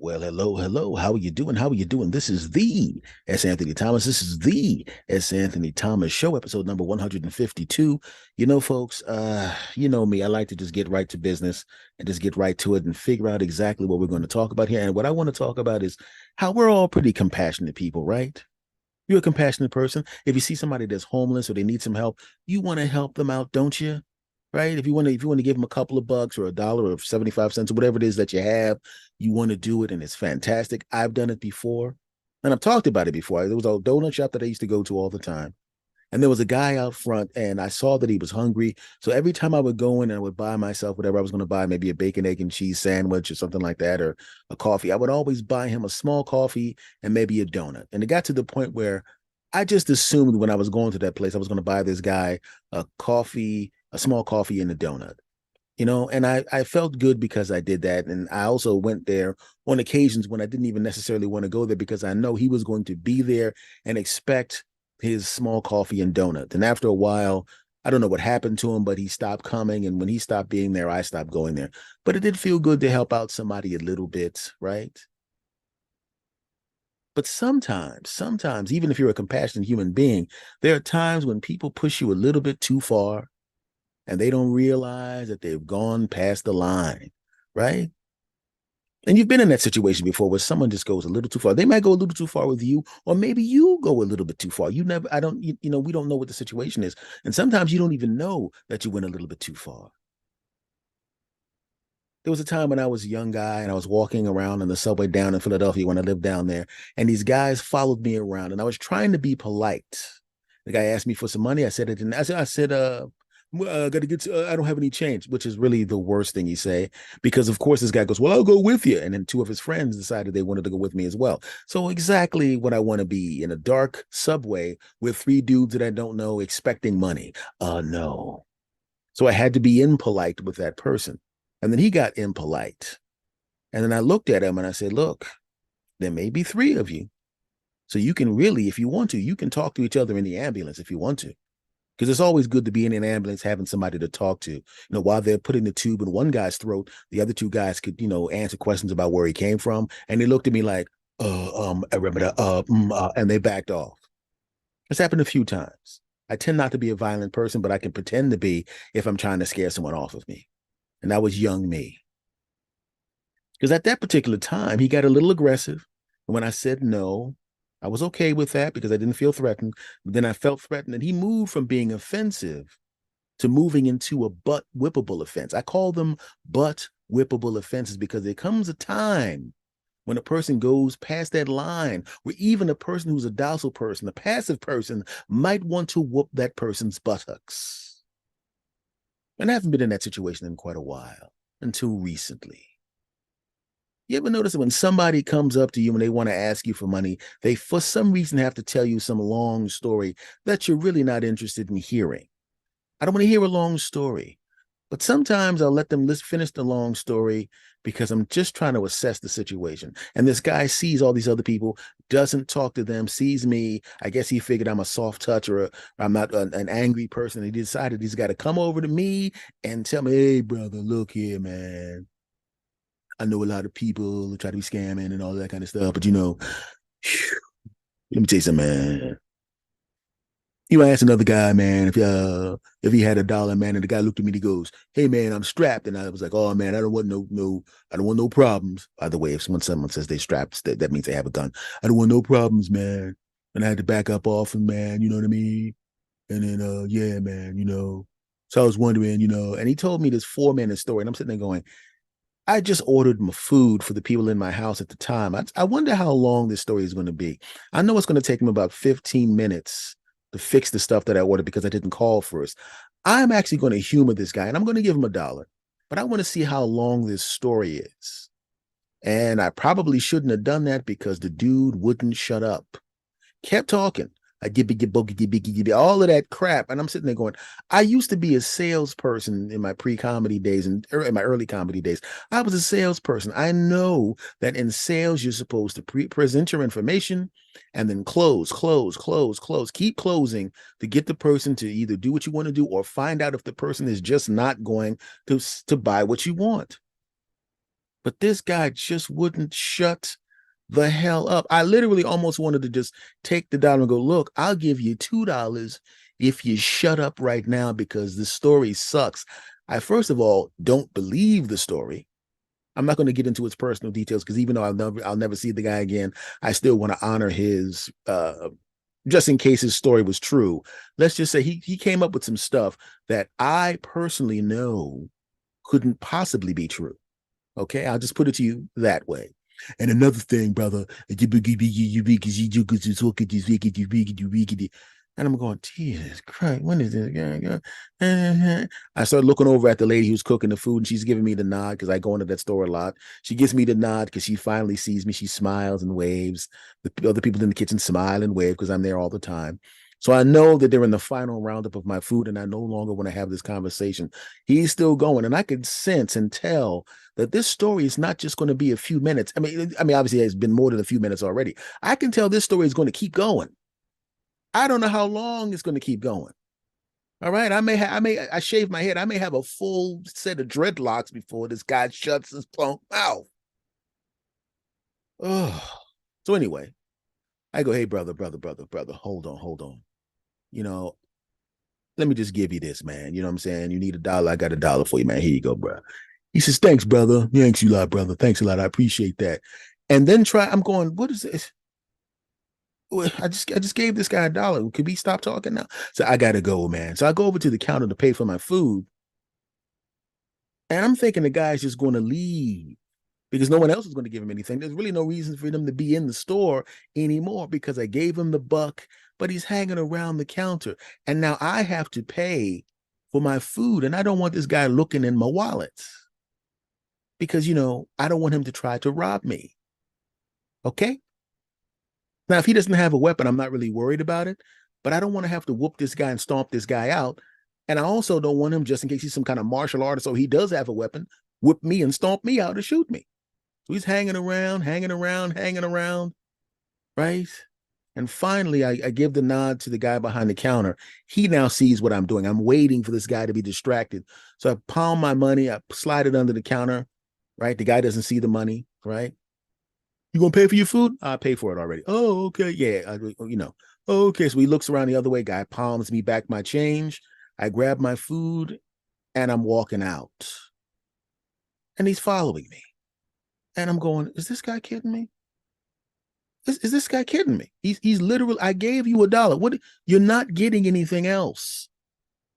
Well, hello, hello. How are you doing? How are you doing? This is the S. Anthony Thomas. This is the S. Anthony Thomas Show, episode number 152. You know, folks, you know me. I like to just get right to business and just get right to it and figure out exactly what we're going to talk about here. And what I want to talk about is how we're all pretty compassionate people, right? You're a compassionate person. If you see somebody that's homeless or they need some help, you want to help them out, don't you? Right? If you want to give them a couple of bucks or a dollar or 75 cents or whatever it is that you have, you want to do it and it's fantastic. I've done it before and I've talked about it before. There was a donut shop that I used to go to all the time. And there was a guy out front and I saw that he was hungry. So every time I would go in and I would buy myself whatever I was going to buy, maybe a bacon, egg, and cheese sandwich or something like that, or a coffee, I would always buy him a small coffee and maybe a donut. And it got to the point where I just assumed when I was going to that place, I was going to buy this guy a coffee, a small coffee and a donut. And I felt good because I did that. And I also went there on occasions when I didn't even necessarily want to go there because I know he was going to be there and expect his small coffee and donut. And after a while, I don't know what happened to him, but he stopped coming. And when he stopped being there, I stopped going there. But it did feel good to help out somebody a little bit, right? But sometimes, even if you're a compassionate human being, there are times when people push you a little bit too far and they don't realize that they've gone past the line, right? And you've been in that situation before where someone just goes a little too far. They might go a little too far with you, or maybe you go a little bit too far. You never, I don't, we don't know what the situation is. And sometimes you don't even know that you went a little bit too far. There was a time when I was a young guy and I was walking around on the subway down in Philadelphia when I lived down there, and these guys followed me around, and I was trying to be polite. The guy asked me for some money. I said it, and got to get. I don't have any change, which is really the worst thing you say, because of course this guy goes, "Well, I'll go with you," and then two of his friends decided they wanted to go with me as well. So exactly what I want to be in a dark subway with three dudes that I don't know expecting money. No. So I had to be impolite with that person. And then he got impolite. And then I looked at him and I said, look, there may be three of you. So you can really, if you want to, you can talk to each other in the ambulance if you want to. Because it's always good to be in an ambulance having somebody to talk to. While they're putting the tube in one guy's throat, the other two guys could, answer questions about where he came from. And they looked at me like, I remember that, and they backed off. It's happened a few times. I tend not to be a violent person, but I can pretend to be if I'm trying to scare someone off of me. And that was young me. Because at that particular time, he got a little aggressive. And when I said no, I was okay with that because I didn't feel threatened. But then I felt threatened, and he moved from being offensive to moving into a butt whippable offense. I call them butt whippable offenses because there comes a time when a person goes past that line where even a person who's a docile person, a passive person, might want to whoop that person's buttocks. And I haven't been in that situation in quite a while, until recently. You ever notice that when somebody comes up to you and they want to ask you for money, they for some reason have to tell you some long story that you're really not interested in hearing? I don't want to hear a long story. But sometimes I'll let them finish the long story because I'm just trying to assess the situation. And this guy sees all these other people, doesn't talk to them, sees me. I guess he figured I'm a soft touch or I'm not an angry person. He decided he's got to come over to me and tell me, hey, brother, look here, man. I know a lot of people try to be scamming and all that kind of stuff, but let me tell you something, man. You ask another guy, man, if he had a dollar, man, and the guy looked at me and he goes, "Hey, man, I'm strapped," and I was like, "Oh, man, I don't want I don't want no problems." By the way, if someone says they strapped, that means they have a gun. I don't want no problems, man. And I had to back up off him, man. You know what I mean? And then, yeah, man, So I was wondering, and he told me this 4 minute story, and I'm sitting there going, I just ordered my food for the people in my house at the time. I wonder how long this story is going to be. I know it's going to take him about 15 minutes to fix the stuff that I ordered because I didn't call first. I'm actually going to humor this guy and I'm going to give him a dollar, but I want to see how long this story is. And I probably shouldn't have done that because the dude wouldn't shut up. Kept talking. I gibby gibby gibby gibby all of that crap, and I'm sitting there going, I used to be a salesperson in my pre-comedy days and in my early comedy days. I was a salesperson. I know that in sales you're supposed to present your information and then close, keep closing to get the person to either do what you want to do or find out if the person is just not going to buy what you want. But this guy just wouldn't shut the hell up. I literally almost wanted to just take the dollar and go, look, I'll give you $2 if you shut up right now because the story sucks. I, first of all, don't believe the story. I'm not going to get into its personal details because even though I'll never see the guy again, I still want to honor his just in case his story was true. Let's just say he came up with some stuff that I personally know couldn't possibly be true. Okay, I'll just put it to you that way. And another thing, brother, and I'm going, Jesus Christ, when is this going? I started looking over at the lady who's cooking the food, and she's giving me the nod because I go into that store a lot. She gives me the nod because she finally sees me. She smiles and waves. The other people in the kitchen smile and wave because I'm there all the time. So I know that they're in the final roundup of my food, and I no longer want to have this conversation. He's still going, and I could sense and tell that this story is not just going to be a few minutes. I mean, obviously it's been more than a few minutes already. I can tell this story is going to keep going. I don't know how long it's going to keep going. All right, I shave my head. I may have a full set of dreadlocks before this guy shuts his plump mouth. Oh, so anyway, I go, hey, brother, hold on. You know, let me just give you this, man. You know what I'm saying? You need $1, I got $1 for you, man. Here you go, bro. He says, thanks, brother. Thanks you a lot, brother. Thanks a lot. I appreciate that. And then I'm going, what is this? I just gave this guy $1. Could we stop talking now? So I gotta go, man. So I go over to the counter to pay for my food. And I'm thinking the guy's just going to leave because no one else is going to give him anything. There's really no reason for him to be in the store anymore because I gave him the buck, but he's hanging around the counter. And now I have to pay for my food. And I don't want this guy looking in my wallet because, I don't want him to try to rob me. Okay. Now, if he doesn't have a weapon, I'm not really worried about it, but I don't want to have to whoop this guy and stomp this guy out. And I also don't want him, just in case he's some kind of martial artist or he does have a weapon, whip me and stomp me out or shoot me. So he's hanging around, right? And finally, I give the nod to the guy behind the counter. He now sees what I'm doing. I'm waiting for this guy to be distracted. So I palm my money, I slide it under the counter, right? The guy doesn't see the money, right? You gonna pay for your food? I pay for it already. Oh, okay, yeah. Okay. So he looks around the other way. Guy palms me back my change. I grab my food and I'm walking out. And he's following me. And I'm going, is this guy kidding me? Is this guy kidding me? He's literally, I gave you $1. What, you're not getting anything else.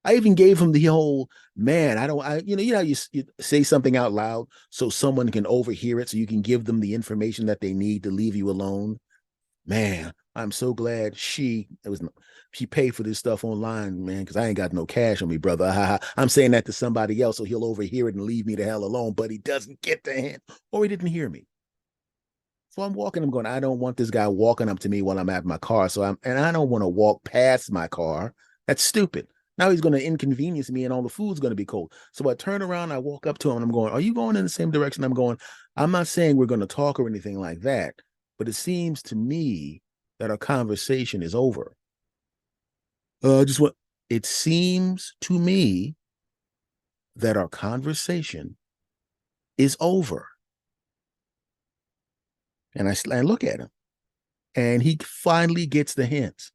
I even gave him the whole, man, you say something out loud so someone can overhear it so you can give them the information that they need to leave you alone. Man, I'm so glad she paid for this stuff online, man, because I ain't got no cash on me, brother. I'm saying that to somebody else so he'll overhear it and leave me the hell alone, but he doesn't get the hint or he didn't hear me. So I'm walking, I'm going, I don't want this guy walking up to me while I'm at my car. And I don't want to walk past my car. That's stupid. Now he's going to inconvenience me and all the food's going to be cold. So I turn around, I walk up to him and I'm going, are you going in the same direction I'm going? I'm not saying we're going to talk or anything like that, but it seems to me that our conversation is over. It seems to me that our conversation is over. And I look at him and he finally gets the hint.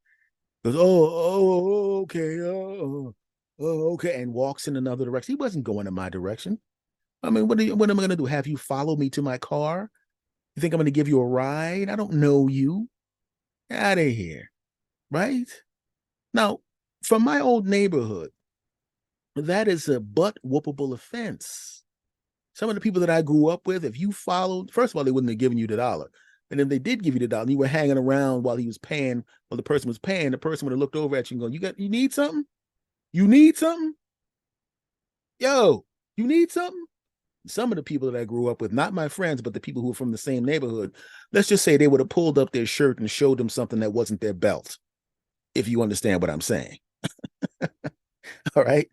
Goes, okay, okay, and walks in another direction. He wasn't going in my direction. I mean, what am I going to do? Have you follow me to my car? You think I'm going to give you a ride? I don't know you. Get out of here, right? Now, from my old neighborhood, that is a butt whoopable offense. Some of the people that I grew up with, if you followed, first of all, they wouldn't have given you $1. And if they did give you $1, and you were hanging around while he was paying, while the person was paying, the person would have looked over at you and going, you need something? You need something? Yo, you need something? Some of the people that I grew up with, not my friends, but the people who were from the same neighborhood, let's just say they would have pulled up their shirt and showed them something that wasn't their belt, if you understand what I'm saying. All right.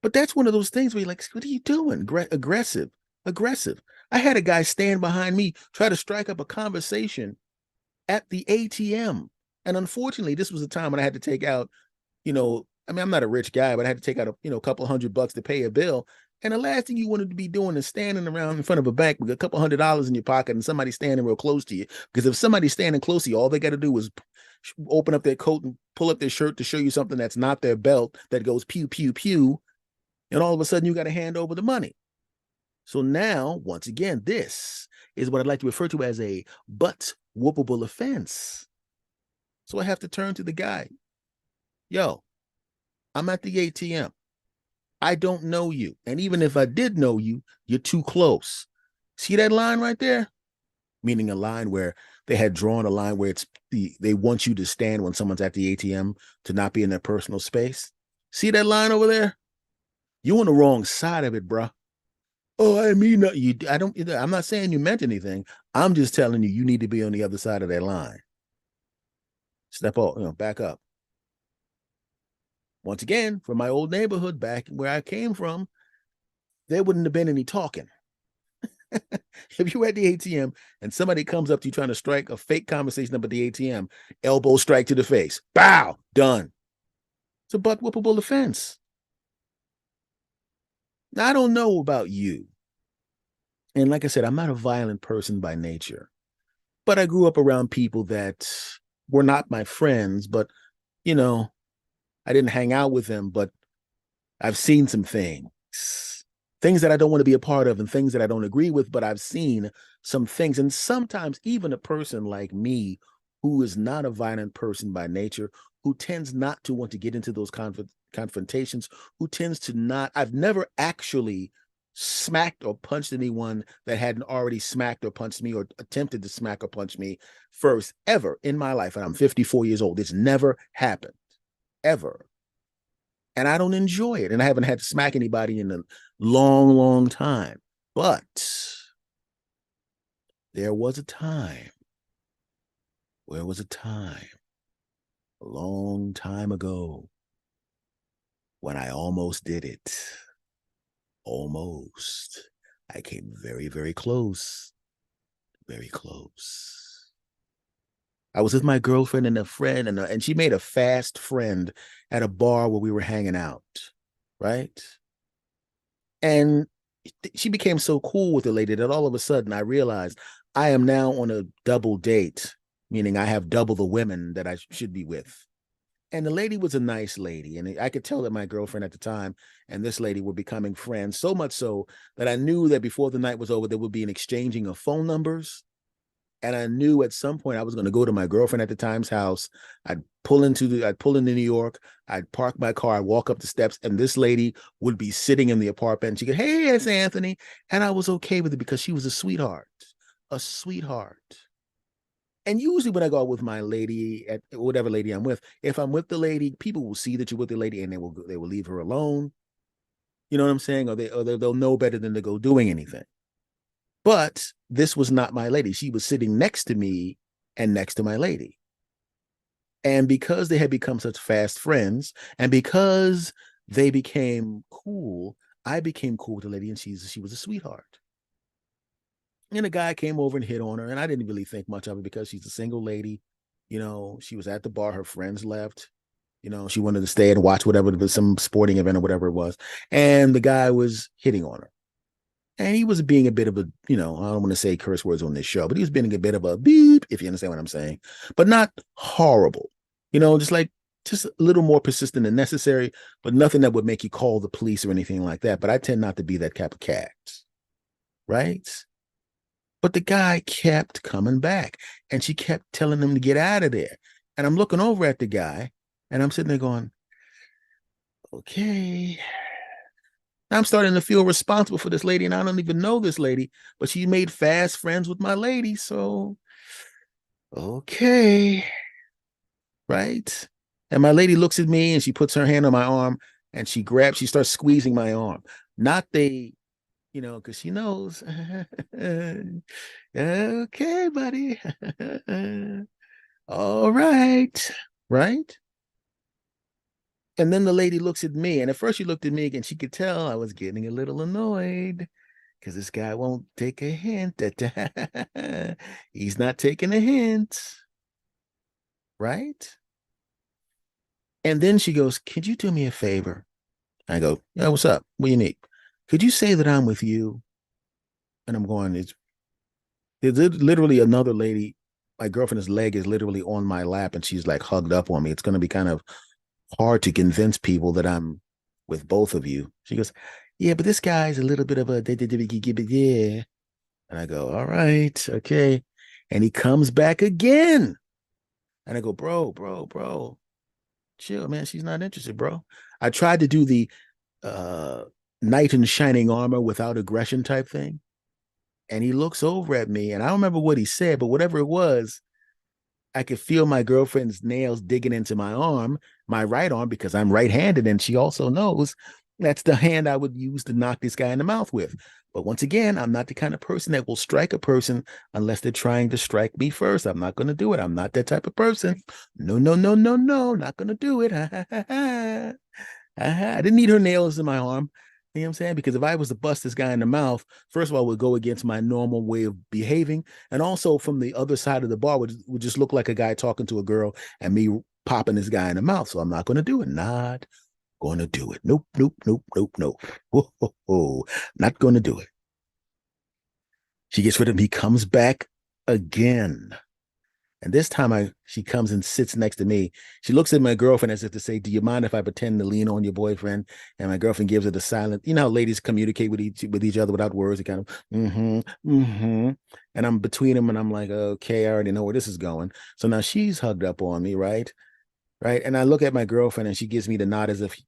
But that's one of those things where you're like, what are you doing? Aggressive. I had a guy stand behind me, try to strike up a conversation at the ATM. And unfortunately, this was a time when I had to take out, I'm not a rich guy, but I had to take out a couple $100 to pay a bill. And the last thing you wanted to be doing is standing around in front of a bank with a couple $100 in your pocket and somebody standing real close to you. Because if somebody's standing close to you, all they got to do is open up their coat and pull up their shirt to show you something that's not their belt that goes pew, pew, pew. And all of a sudden, you got to hand over the money. So now, once again, this is what I'd like to refer to as a but whoopable offense. So I have to turn to the guy. Yo, I'm at the ATM. I don't know you. And even if I did know you, you're too close. See that line right there? Meaning a line where they had drawn a line where they want you to stand when someone's at the ATM to not be in their personal space. See that line over there? You on the wrong side of it, bro. Oh, I mean, you. I don't. I'm not saying you meant anything. I'm just telling you, you need to be on the other side of that line. Step up, back up. Once again, from my old neighborhood back where I came from, there wouldn't have been any talking. If you were at the ATM and somebody comes up to you trying to strike a fake conversation up at the ATM, elbow strike to the face, bow, done. It's a butt whoopable offense. Now, I don't know about you. And like I said, I'm not a violent person by nature, but I grew up around people that were not my friends, but, you know, I didn't hang out with them, but I've seen some things that I don't want to be a part of and things that I don't agree with, but I've seen some things. And sometimes even a person like me, who is not a violent person by nature, who tends not to want to get into those confrontations, who tends to not, I've never actually smacked or punched anyone that hadn't already smacked or punched me or attempted to smack or punch me first ever in my life. And I'm 54 years old. It's never happened, ever. And I don't enjoy it. And I haven't had to smack anybody in a long, long time. But there was a time, a long time ago, when I almost did it. Almost. I came very, very close. Very close. I was with my girlfriend and a friend, and she made a fast friend at a bar where we were hanging out, right? And she became so cool with the lady that all of a sudden I realized I am now on a double date, meaning I have double the women that I should be with. And the lady was a nice lady. And I could tell that my girlfriend at the time and this lady were becoming friends, so much so that I knew that before the night was over, there would be an exchanging of phone numbers. And I knew at some point I was going to go to my girlfriend at the time's house. I'd pull into New York. I'd park my car. I'd walk up the steps, and this lady would be sitting in the apartment. And she go, "Hey, it's Anthony," and I was okay with it because she was a sweetheart, a sweetheart. And usually when I go out with my lady, at whatever lady I'm with, if I'm with the lady, people will see that you're with the lady, and they will leave her alone. You know what I'm saying? Or they'll know better than to go doing anything. But this was not my lady. She was sitting next to me and next to my lady. And because they had become such fast friends, and because they became cool, I became cool with the lady, and she was a sweetheart. And a guy came over and hit on her, and I didn't really think much of it because she's a single lady. She was at the bar. Her friends left. She wanted to stay and watch whatever, some sporting event or whatever it was. And the guy was hitting on her. And he was being a bit of a, I don't want to say curse words on this show, but he was being a bit of a beep, if you understand what I'm saying, but not horrible, just a little more persistent than necessary, but nothing that would make you call the police or anything like that. But I tend not to be that type of cat, right? But the guy kept coming back and she kept telling him to get out of there. And I'm looking over at the guy and I'm sitting there going, okay. I'm starting to feel responsible for this lady, and I don't even know this lady, but she made fast friends with my lady. So, okay, right? And my lady looks at me and she puts her hand on my arm and she starts squeezing my arm. Not because she knows. Okay, buddy. All right. Right. And then the lady looks at me, and at first she looked at me and she could tell I was getting a little annoyed because this guy won't take a hint. He's not taking a hint, right? And then she goes, "Could you do me a favor?" I go, "Yeah, what's up? What do you need?" could you say that I'm with you? And I'm going, it's literally another lady. My girlfriend's leg is literally on my lap and she's like hugged up on me. It's going to be kind of hard to convince people that I'm with both of you. She goes, yeah, but this guy's a little bit of a yeah. And I go, all right, okay. And he comes back again. And I go, bro, chill, man. She's not interested, bro. I tried to do the uh knight in shining armor without aggression type thing. And he looks over at me, and I don't remember what he said, but whatever it was, I could feel my girlfriend's nails digging into my arm, my right arm, because I'm right-handed, and she also knows that's the hand I would use to knock this guy in the mouth with. But once again, I'm not the kind of person that will strike a person unless they're trying to strike me first. I'm not going to do it. I'm not that type of person. No, no, no, no, no, not going to do it. I didn't need her nails in my arm. You know what I'm saying? Because if I was to bust this guy in the mouth, first of all, it would go against my normal way of behaving. And also from the other side of the bar would just look like a guy talking to a girl and me popping this guy in the mouth. So I'm not going to do it. Not going to do it. Nope, nope, nope, nope, nope. Whoa, whoa, whoa. Not going to do it. She gets rid of him. He comes back again. And this time she comes and sits next to me. She looks at my girlfriend as if to say, do you mind if I pretend to lean on your boyfriend? And my girlfriend gives her the silent, you know how ladies communicate with each other without words. They kind of, And I'm between them and I'm like, okay, I already know where this is going. So now she's hugged up on me, right? Right. And I look at my girlfriend and she gives me the nod as if,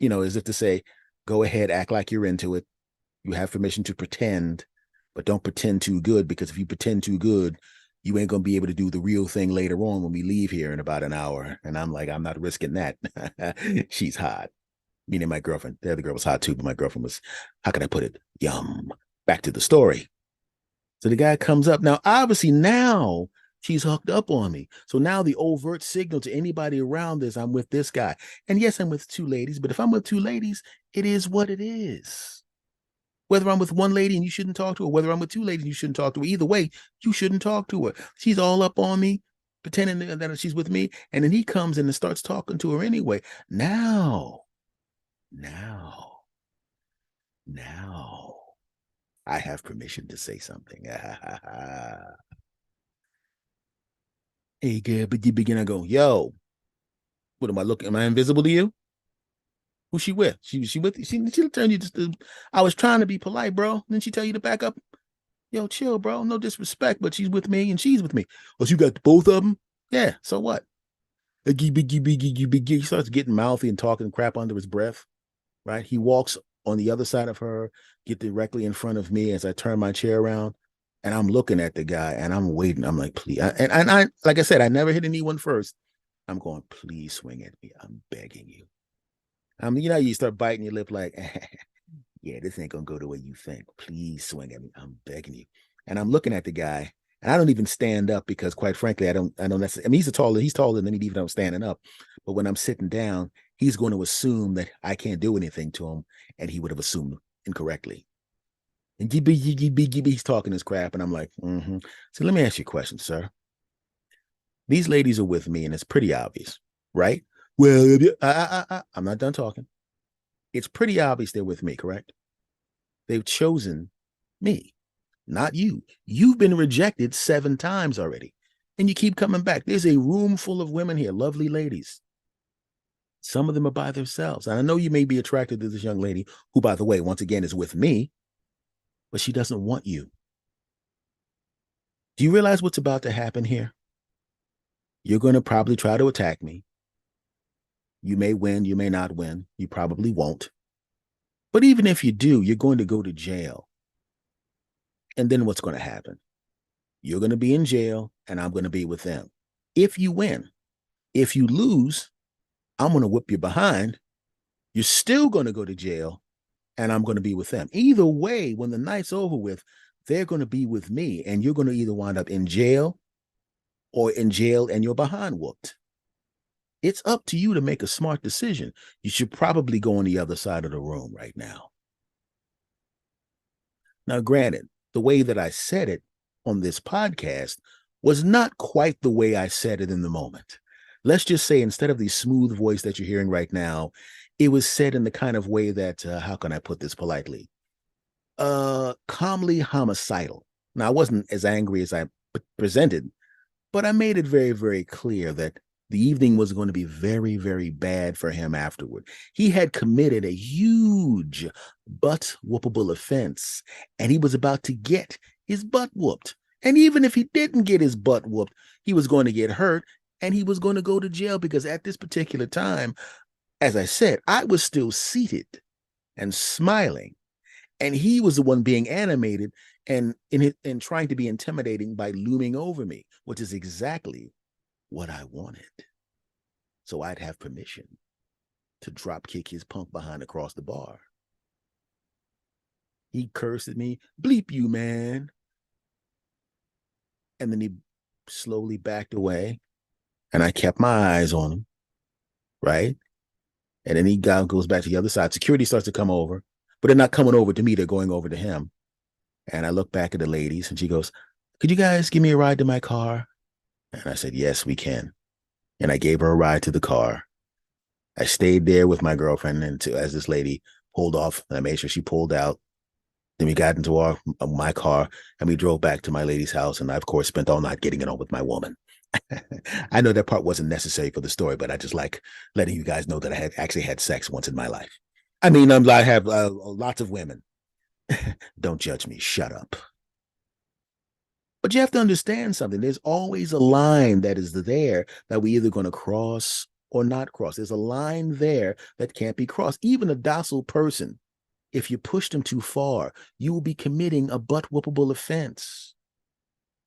as if to say, go ahead, act like you're into it. You have permission to pretend, but don't pretend too good, because if you pretend too good, you ain't gonna be able to do the real thing later on when we leave here in about an hour. And I'm like, I'm not risking that. She's hot. Meaning my girlfriend. The other girl was hot too, but my girlfriend was, how can I put it? Yum. Back to the story. So the guy comes up. Now, obviously, now she's hooked up on me. So now the overt signal to anybody around this, I'm with this guy. And yes, I'm with two ladies, but if I'm with two ladies, it is what it is. Whether I'm with one lady and you shouldn't talk to her, whether I'm with two ladies and you shouldn't talk to her, either way, you shouldn't talk to her. She's all up on me, pretending that she's with me. And then he comes in and starts talking to her anyway. Now, now, now, I have permission to say something. Hey, girl, but you begin to go, yo, what am I looking? Am I invisible to you? Who's she with? She with she turned you just to, I was trying to be polite, bro. Then she tell you to back up. Yo, chill, bro. No disrespect, but she's with me and she's with me. Oh, so you got both of them? Yeah. So what? He starts getting mouthy and talking crap under his breath. Right. He walks on the other side of her, get directly in front of me as I turn my chair around, and I'm looking at the guy and I'm waiting. I'm like, please. And I, like I said, I never hit anyone first. I'm going, please swing at me. I'm begging you. You start biting your lip like, yeah, this ain't gonna go the way you think. Please swing at me. I'm begging you. And I'm looking at the guy, and I don't even stand up because, quite frankly, I don't necessarily. I mean, he's taller than me, even though I'm standing up. But when I'm sitting down, he's going to assume that I can't do anything to him, and he would have assumed incorrectly. And he's talking his crap, and I'm like, So let me ask you a question, sir. These ladies are with me, and it's pretty obvious, right? Well, I'm not done talking. It's pretty obvious they're with me, correct? They've chosen me, not you. You've been rejected 7 times already, and you keep coming back. There's a room full of women here, lovely ladies. Some of them are by themselves. And I know you may be attracted to this young lady, who, by the way, once again, is with me, but she doesn't want you. Do you realize what's about to happen here? You're going to probably try to attack me. You may win, you may not win. You probably won't. But even if you do, you're going to go to jail. And then what's going to happen? You're going to be in jail, and I'm going to be with them. If you win. If you lose, I'm going to whip you behind. You're still going to go to jail, and I'm going to be with them. Either way, when the night's over with, they're going to be with me, and you're going to either wind up in jail or in jail and you're behind whooped. It's up to you to make a smart decision. You should probably go on the other side of the room right now. Now, granted, the way that I said it on this podcast was not quite the way I said it in the moment. Let's just say, instead of the smooth voice that you're hearing right now, it was said in the kind of way that, how can I put this politely? Calmly homicidal. Now, I wasn't as angry as I presented, but I made it very, very clear that the evening was going to be very, very bad for him afterward. He had committed a huge butt whoopable offense, and he was about to get his butt whooped. And even if he didn't get his butt whooped, he was going to get hurt and he was going to go to jail because at this particular time, as I said, I was still seated and smiling, and he was the one being animated and trying to be intimidating by looming over me, which is exactly what I wanted. So I'd have permission to drop kick his punk behind across the bar. He cursed at me, bleep you, man. And then he slowly backed away, and I kept my eyes on him, right? And then he goes back to the other side. Security starts to come over, but they're not coming over to me. They're going over to him. And I look back at the ladies, and she goes, could you guys give me a ride to my car? And I said, yes, we can. And I gave her a ride to the car. I stayed there with my girlfriend until as this lady pulled off, and I made sure she pulled out. Then we got into my car, and we drove back to my lady's house. And I, of course, spent all night getting it on with my woman. I know that part wasn't necessary for the story, but I just like letting you guys know that I had actually had sex once in my life. I mean, I have lots of women. Don't judge me. Shut up. But you have to understand something. There's always a line that is there that we're either going to cross or not cross. There's a line there that can't be crossed. Even a docile person, if you push them too far, you will be committing a butt whoopable offense.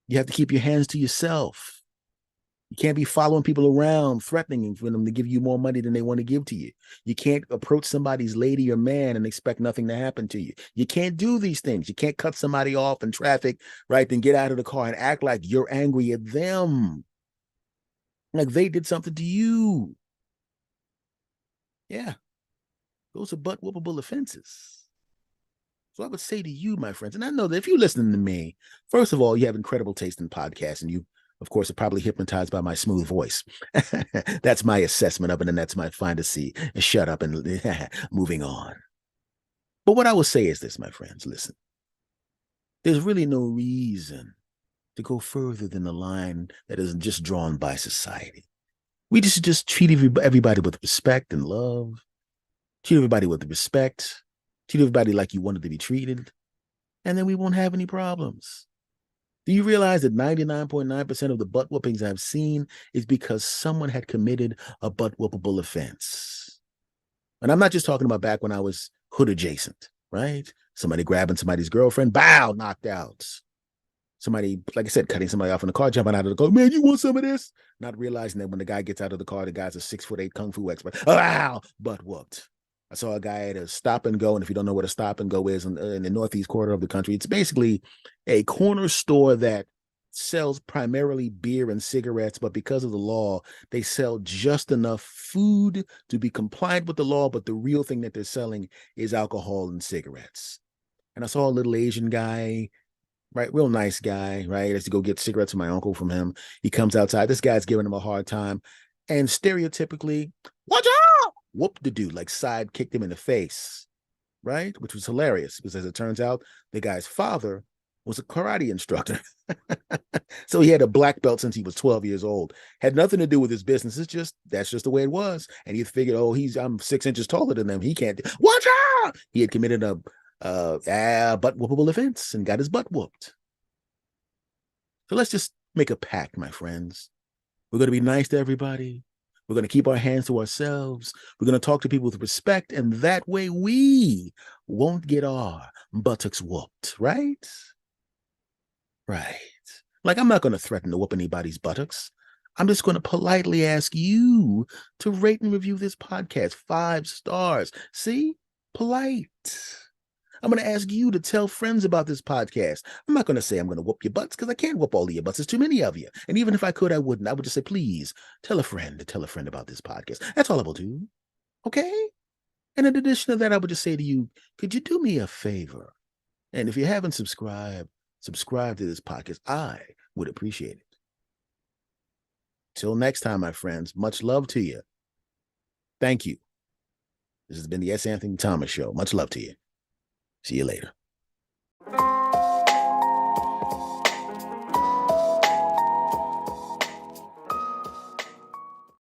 You have to keep your hands to yourself. You can't be following people around, threatening for them to give you more money than they want to give to you. You can't approach somebody's lady or man and expect nothing to happen to you. You can't do these things. You can't cut somebody off in traffic, right? Then get out of the car and act like you're angry at them, like they did something to you. Yeah, those are butt whoopable offenses. So I would say to you, my friends, and I know that if you're listening to me, first of all, you have incredible taste in podcasts, and you, of course, are probably hypnotized by my smooth voice. That's my assessment of it, and that's my fantasy. Shut up and moving on. But what I will say is this, my friends, listen, there's really no reason to go further than the line that is just drawn by society. We just treat everybody with respect and love, treat everybody with respect, treat everybody like you wanted to be treated, and then we won't have any problems. Do you realize that 99.9% of the butt whoopings I've seen is because someone had committed a butt whoopable offense? And I'm not just talking about back when I was hood adjacent, right? Somebody grabbing somebody's girlfriend, bow, knocked out. Somebody, like I said, cutting somebody off in the car, jumping out of the car. Man, you want some of this? Not realizing that when the guy gets out of the car, the guy's a 6'8" kung fu expert. Wow, butt whooped. I saw a guy at a stop and go, and if you don't know what a stop and go is in the northeast quarter of the country, it's basically a corner store that sells primarily beer and cigarettes, but because of the law, they sell just enough food to be compliant with the law, but the real thing that they're selling is alcohol and cigarettes. And I saw a little Asian guy, right? Real nice guy, right? I used to go get cigarettes from my uncle from him. He comes outside. This guy's giving him a hard time. And stereotypically, watch out! Whoop the dude, like side kicked him in the face, right? Which was hilarious because as it turns out, the guy's father was a karate instructor. So he had a black belt since he was 12 years old. Had nothing to do with his business. It's just, that's just the way it was. And he figured, oh, I'm 6 inches taller than them. He can't, watch out! He had committed a butt whoopable offense and got his butt whooped. So let's just make a pact, my friends. We're going to be nice to everybody. We're going to keep our hands to ourselves. We're going to talk to people with respect, and that way we won't get our buttocks whooped, right? Right. Like, I'm not going to threaten to whoop anybody's buttocks. I'm just going to politely ask you to rate and review this podcast 5 stars. See? Polite. I'm going to ask you to tell friends about this podcast. I'm not going to say I'm going to whoop your butts because I can't whoop all of your butts. There's too many of you. And even if I could, I wouldn't. I would just say, please tell a friend about this podcast. That's all I will do. Okay? And in addition to that, I would just say to you, could you do me a favor? And if you haven't subscribed, subscribe to this podcast. I would appreciate it. Till next time, my friends, much love to you. Thank you. This has been the S. Anthony Thomas Show. Much love to you. See you later.